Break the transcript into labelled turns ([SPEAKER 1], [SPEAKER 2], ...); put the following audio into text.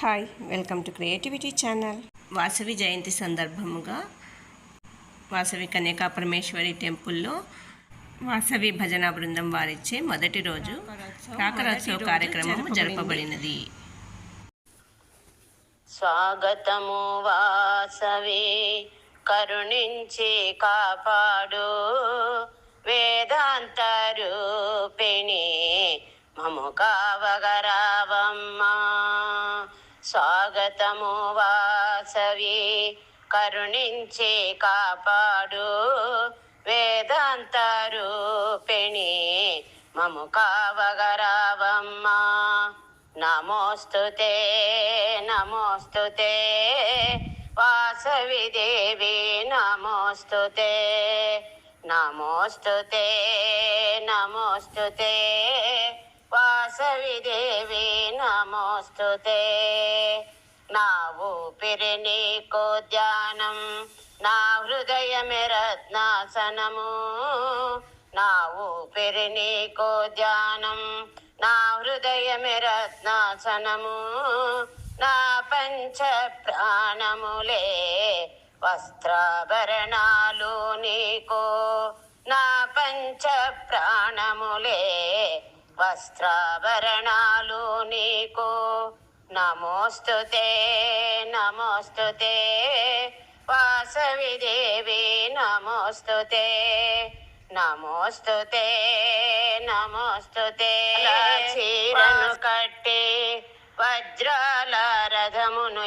[SPEAKER 1] Hi, welcome to creativity channel. Vasavi Jayanti సందర్భముగా వాసవి కన్యకా పరమేశ్వరి టెంపుల్లో వాసవి భజన బృందం వారిచ్చే మొదటి రోజు కాకరోత్సవ కార్యక్రమం జరపబడినది.
[SPEAKER 2] స్వాగతము వాసవి, కరుణించి కాపాడు వేదాంత రూపిణి, మము కావగరావమ్మా. స్వాగతము వాసవి, కరుణించి కాపాడు వేదాంత రూపిణి, మము కావగరావమ్మా. నమోస్తుతే నమోస్తుతే వాసవి దేవి, నమోస్తుతే నమోస్తుతే నమోస్తుతే వాసవి దేవి, నమోస్తుతే. నా ఊపిరి నీకు ధ్యానం, నా హృదయమే రత్నాసనము. నా ఊపిరి నీకు ధ్యానం, నా హృదయమే రత్నాసనము. నా పంచ ప్రాణములే వస్త్రాభరణాలు నీకు. నా పంచ ప్రాణములే వస్త్రాభరణాలు నీకు. నమోస్తుతే నమోస్తుతే వాసవి దేవి, నమోస్తుతే నమోస్తుతే నమోస్తుతే. చీరను కట్టి వజ్రాల రథమును